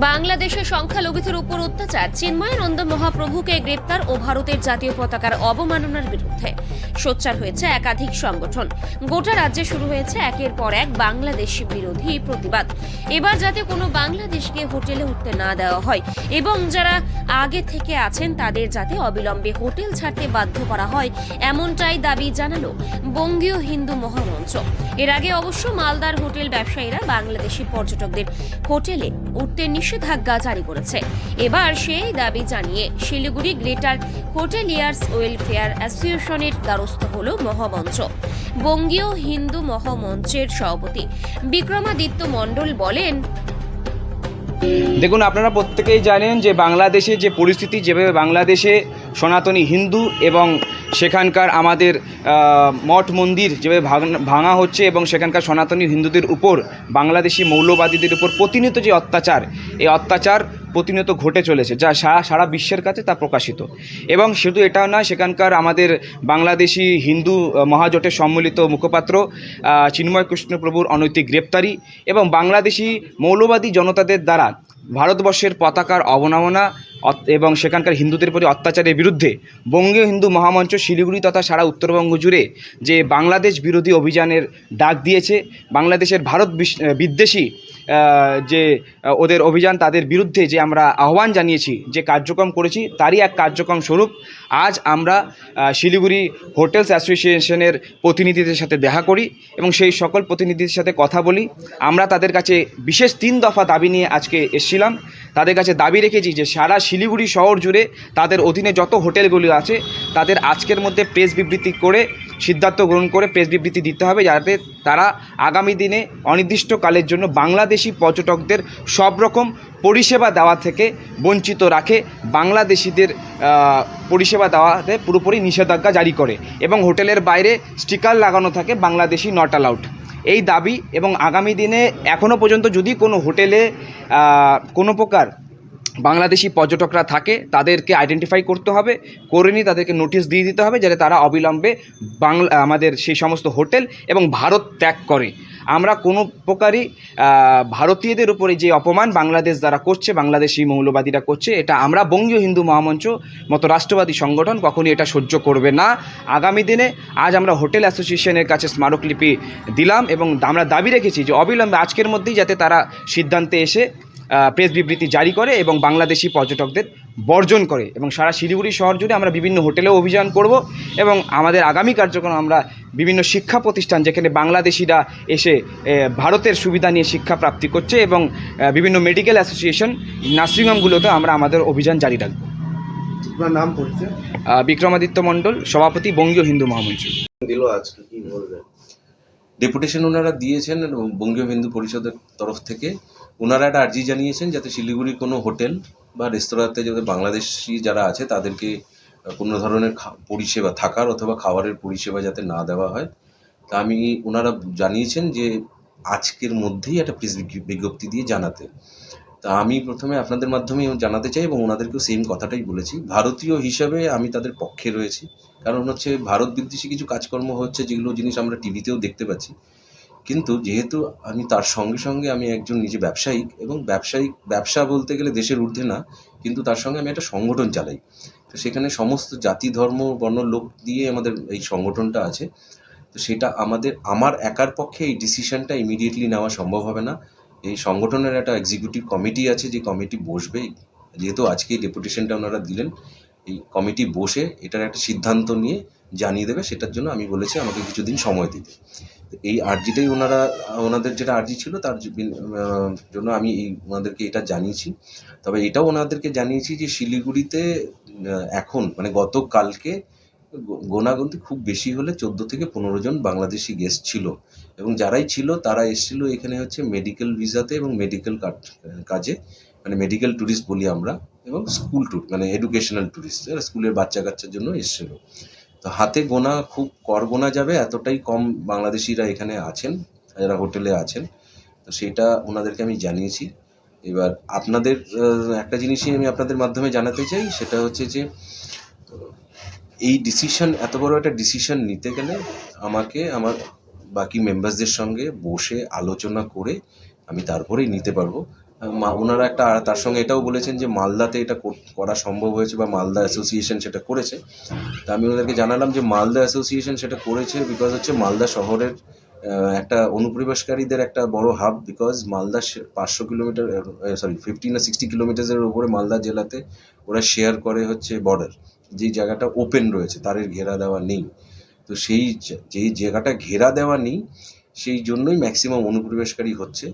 বাংলাদেশের সংখ্যালঘুদের উপর অত্যাচার, চিন্ময়ানন্দ মহাপ্রভুকে গ্রেপ্তার ও ভারতের জাতীয় পতাকার অবমাননার বিরুদ্ধে সোচ্চার হয়েছে একাধিক সংগঠন। গোটা রাজ্যে শুরু হয়েছে একের পর এক বাংলাদেশি বিরোধী প্রতিবাদ। এবার যাতে কোনো বাংলাদেশকে হোটেলে উঠতে না দেওয়া হয় এবং যারা আগে থেকে আছেন তাদের যাতে অবিলম্বে হোটেল ছাড়তে বাধ্য করা হয়, এমনটাই দাবি জানালো বঙ্গীয় হিন্দু মহামঞ্চ। এর আগে অবশ্য মালদার হোটেল ব্যবসায়ীরা বাংলাদেশি পর্যটকদের হোটেলে উঠতে নিষেধাজ্ঞা জারি করেছে। এবার সেই দাবি জানিয়ে শিলিগুড়ি গ্রেটার হোটেলিয়ার্স ওয়েলফেয়ার অ্যাসোসিয়েশনের দ্বারস্থ হল মহামঞ্চ। বঙ্গীয় হিন্দু মহামঞ্চের সভাপতি বিক্রমাদিত্য মণ্ডল বলেন, দেখুন, আপনারা প্রত্যেকেই জানেন যে বাংলাদেশে যে পরিস্থিতি, যেভাবে বাংলাদেশে সনাতনী হিন্দু এবং সেখানকার আমাদের মঠ মন্দির যেভাবে ভাঙা হচ্ছে এবং সেখানকার সনাতনী হিন্দুদের উপর বাংলাদেশি মৌলবাদীদের উপর প্রতিনিয়ত যে অত্যাচার, এই অত্যাচার প্রতিনিয়ত ঘটে চলেছে, যা সারা বিশ্বের কাছে তা প্রকাশিত। এবং শুধু এটাও নয়, সেখানকার আমাদের বাংলাদেশি হিন্দু মহাজোটের সম্মিলিত মুখপাত্র চিন্ময় কৃষ্ণ প্রভুর অনৈতিক গ্রেপ্তারি এবং বাংলাদেশি মৌলবাদী জনতাদের দ্বারা ভারতবর্ষের পতাকার অবমাননা এবং সেখানকার হিন্দুদের প্রতি অত্যাচারের বিরুদ্ধে বঙ্গীয় হিন্দু মহামঞ্চ শিলিগুড়ি তথা সারা উত্তরবঙ্গ জুড়ে যে বাংলাদেশ বিরোধী অভিযানের ডাক দিয়েছে, বাংলাদেশের ভারত বিদ্বেষী যে ওদের অভিযান, তাদের বিরুদ্ধে যে আমরা আহ্বান জানিয়েছি, যে কার্যক্রম করেছি, তারই এক কার্যক্রম স্বরূপ আজ আমরা শিলিগুড়ি হোটেলস অ্যাসোসিয়েশনের প্রতিনিধিদের সাথে দেখা করি এবং সেই সকল প্রতিনিধিদের সাথে কথা বলি। আমরা তাদের কাছে বিশেষ 3 দফা দাবি নিয়ে আজকে এসেছিলাম। তাদের কাছে দাবি রেখেছি যে সারা শিলিগুড়ি শহর জুড়ে তাদের অধীনে যত হোটেলগুলি আছে তাদের আজকের মধ্যে প্রেস বিবৃতি করে সিদ্ধান্ত গ্রহণ করে প্রেস বিবৃতি দিতে হবে, যাতে তারা আগামী দিনে অনির্দিষ্টকালের জন্য বাংলাদেশি পর্যটকদের সব রকম পরিষেবা দেওয়া থেকে বঞ্চিত রাখে, বাংলাদেশিদের পরিষেবা দেওয়াতে পুরোপুরি নিষেধাজ্ঞা জারি করে এবং হোটেলের বাইরে স্টিকার লাগানো থাকে বাংলাদেশি নট অ্যালাউড। এই দাবি এবং আগামী দিনে এখনও পর্যন্ত যদি কোনো হোটেলে কোনো প্রকার বাংলাদেশি পর্যটকরা থাকে তাদেরকে আইডেন্টিফাই করতে হবে, করে নিয়ে তাদেরকে নোটিশ দিয়ে দিতে হবে যাতে তারা অবিলম্বে আমাদের সেই সমস্ত হোটেল এবং ভারত ত্যাগ করে। আমরা কোনো প্রকারই ভারতীয়দের উপরে যে অপমান বাংলাদেশ দ্বারা করছে, বাংলাদেশি মৌলবাদীরা করছে, এটা আমরা বঙ্গীয় হিন্দু মহামঞ্চ মতো রাষ্ট্রবাদী সংগঠন কখনই এটা সহ্য করবে না। আগামী দিনে আজ আমরা হোটেল অ্যাসোসিয়েশনের কাছে স্মারকলিপি দিলাম এবং আমরা দাবি রেখেছি যে অবিলম্বে আজকের মধ্যেই যাতে তারা সিদ্ধান্তে এসে প্রেস বিবৃতি জারি করে এবং বাংলাদেশি পর্যটকদের বর্জন করে। এবং সারা শিলিগুড়ি শহর জুড়ে আমরা বিভিন্ন হোটেলেও অভিযান করব এবং আমাদের আগামী কার্যক্রম আমরা বিভিন্ন শিক্ষা প্রতিষ্ঠান যেখানে বাংলাদেশিরা এসে ভারতের সুবিধা নিয়ে শিক্ষা প্রাপ্তি করছে এবং বিভিন্ন মেডিকেল অ্যাসোসিয়েশন, নার্সিংহোমগুলোতে আমরা আমাদের অভিযান জারি রাখব। আপনার নাম পরিচয়? বিক্রমাদিত্য মণ্ডল, সভাপতি, বঙ্গীয় হিন্দু মহামঞ্চ। ডেপুটেশন ওনারা দিয়েছেন বঙ্গীয় হিন্দু পরিষদের তরফ থেকে। ওনারা একটা আর্জি জানিয়েছেন যাতে শিলিগুড়ির কোনো হোটেল বা রেস্তোরাঁতে যাতে বাংলাদেশি যারা আছে তাদেরকে কোনো ধরনের পরিষেবা, থাকার অথবা খাবারের পরিষেবা যাতে না দেওয়া হয়। তা ওনারা জানিয়েছেন যে আজকের মধ্যেই একটা প্রেস বিজ্ঞপ্তি দিয়ে জানাতে। তা আমি প্রথমে আপনাদের মাধ্যমে জানাতে চাই এবং ওনাদেরকেও সেম কথাটাই বলেছি। ভারতীয় হিসাবে আমি তাদের পক্ষে রয়েছি, কারণ হচ্ছে ভারত বিদ্বেষী কিছু কাজকর্ম হচ্ছে যেগুলো জিনিস আমরা টিভিতেও দেখতে পাচ্ছি। কিন্তু যেহেতু আমি তার সঙ্গে সঙ্গে আমি একজন নিজে ব্যবসায়িক এবং ব্যবসা বলতে গেলে দেশের ঊর্ধ্বে না, কিন্তু তার সঙ্গে আমি একটা সংগঠন চালাই। তো সেখানে সমস্ত জাতি, ধর্ম, বর্ণ লোক দিয়ে আমাদের এই সংগঠনটা আছে। তো সেটা আমার একার পক্ষে এই ডিসিশনটা ইমিডিয়েটলি নেওয়া সম্ভব হবে না। এই সংগঠনের একটা এক্সিকিউটিভ কমিটি আছে, যে কমিটি বসবে, যেহেতু আজকে এই ডেপুটেশনটা ওনারা দিলেন, এই কমিটি বসে এটার একটা সিদ্ধান্ত নিয়ে জানিয়ে দেবে। সেটার জন্য আমি বলেছি আমাকে কিছুদিন সময় দিতে। এই আর্জিটাই ওনাদের যেটা আর্জি ছিল তার জন্য আমি ওনাদেরকে এটা জানিয়েছি। তবে এটাও ওনাদেরকে জানিয়েছি যে শিলিগুড়িতে এখন মানে গতকালকে গোনাগুনতি খুব বেশি হলে 14 থেকে 15 জন বাংলাদেশি গেস্ট ছিল এবং যারাই ছিল তারা এসেছিল এখানে হচ্ছে মেডিকেল ভিসাতে এবং মেডিকেল কাজে, মানে মেডিকেল ট্যুরিস্ট বলি আমরা, এবং স্কুল ট্যুর মানে এডুকেশনাল ট্যুরিস্ট, স্কুলের বাচ্চা কাচ্চার জন্য এসেছিল। তো হাতে গোনা, খুব গোনা যাবে এতটাই কম বাংলাদেশিরা এখানে আছেন, যারা হোটেলে আছেন। তো সেটা ওনাদেরকে আমি জানিয়েছি। এবার আপনাদের একটা জিনিসই আমি আপনাদের মাধ্যমে জানাতে চাই, সেটা হচ্ছে যে এই ডিসিশন, এত বড় একটা ডিসিশন নিতে গেলে আমাকে আমার বাকি মেম্বারসদের সঙ্গে বসে আলোচনা করে আমি তারপরেই নিতে পারবো। ওনারা একটা তার সঙ্গে এটাও বলেছেন যে মালদাতে এটা করা সম্ভব হয়েছে বা মালদা অ্যাসোসিয়েশন সেটা করেছে। তা আমি ওনাদেরকে জানালাম যে মালদা অ্যাসোসিয়েশন সেটা করেছে বিকজ হচ্ছে মালদা শহরের একটা অনুপ্রবেশকারীদের একটা বড় হাব, বিকজ মালদা 500 কিলোমিটার 50 না 60 কিলোমিটারের উপরে মালদা জেলাতে ওরা শেয়ার করে হচ্ছে বর্ডার, যেই জায়গাটা ওপেন রয়েছে, তারের ঘেরা দেওয়া নেই। তো যেই জায়গাটা ঘেরা দেওয়া নেই সেই জন্যই ম্যাক্সিমাম অনুপ্রবেশকারী হচ্ছে।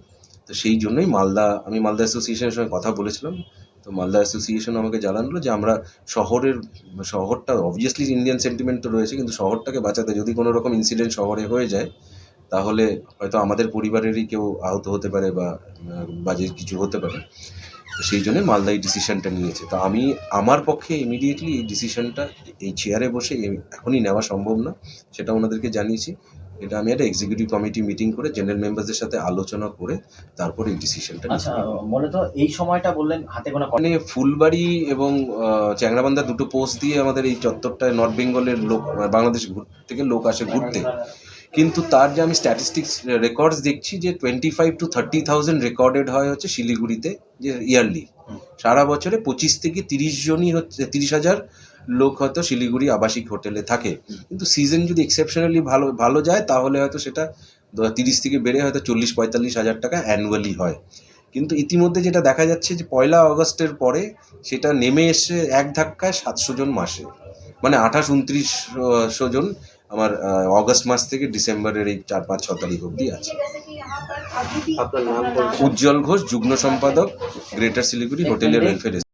তো সেই জন্যই আমি মালদা অ্যাসোসিয়েশনের সঙ্গে কথা বলেছিলাম। তো মালদা অ্যাসোসিয়েশন আমাকে জানালো যে আমরা শহরটা অবভিয়াসলি ইন্ডিয়ান সেন্টিমেন্ট তো রয়েছে, কিন্তু শহরটাকে বাঁচাতে যদি কোনো রকম ইনসিডেন্ট শহরে হয়ে যায় তাহলে হয়তো আমাদের পরিবারেরই কেউ আহত হতে পারে বা বাজে কিছু হতে পারে। তো সেই জন্য মালদা এই ডিসিশনটা নিয়েছে। তো আমার পক্ষে ইমিডিয়েটলি এই ডিসিশনটা এই চেয়ারে বসে এখনই নেওয়া সম্ভব না, সেটা ওনাদেরকে জানিয়েছি। এটা আমি একটা এক্সিকিউটিভ কমিটি মিটিং করে জেনারেল মেম্বারদের সাথে আলোচনা করে তারপর এই ডিসিশনটা নিয়েছি। আচ্ছা, মূলত এই সময়টা বললেন হাতে গোনা মানে ফুলবাড়ি এবং চ্যাংরাবান্ধা দুটো পোস্ট দিয়ে আমাদের এই চত্বরটায় নর্থ বেঙ্গলের লোক, বাংলাদেশ থেকে লোক আসে ঘুরতে, কিন্তু তার যে আমি স্ট্যাটিস্টিক্স রেকর্ডস দেখছি যে 25,000 to 30,000 রেকর্ডেড হয় হচ্ছে শিলিগুড়িতে, যে ইয়ারলি সারা বছরে 25 থেকে 30 জনই হচ্ছে 30,000 লোক হয়তো শিলিগুড়ি আবাসিক হোটেলে থাকে। কিন্তু সিজন যদি এক্সেপশনালি ভালো যায় তাহলে হয়তো সেটা 30 থেকে বেড়ে হয়তো 40-45 হাজার টাকা অ্যানুয়ালি হয়। কিন্তু ইতিমধ্যে যেটা দেখা যাচ্ছে যে 1 আগস্টের পরে সেটা নেমে এসে এক ধাক্কায় 700 জন মাসে, মানে 28-29 জন আমার অগস্ট মাস থেকে ডিসেম্বরের এই 4-5-6 তারিখ অবধি আছে। আপনার নাম পরিচয়? উজ্জ্বল ঘোষ, যুগ্ম সম্পাদক, গ্রেটার শিলিগুড়ি হোটেলের ওয়েলফেয়ার।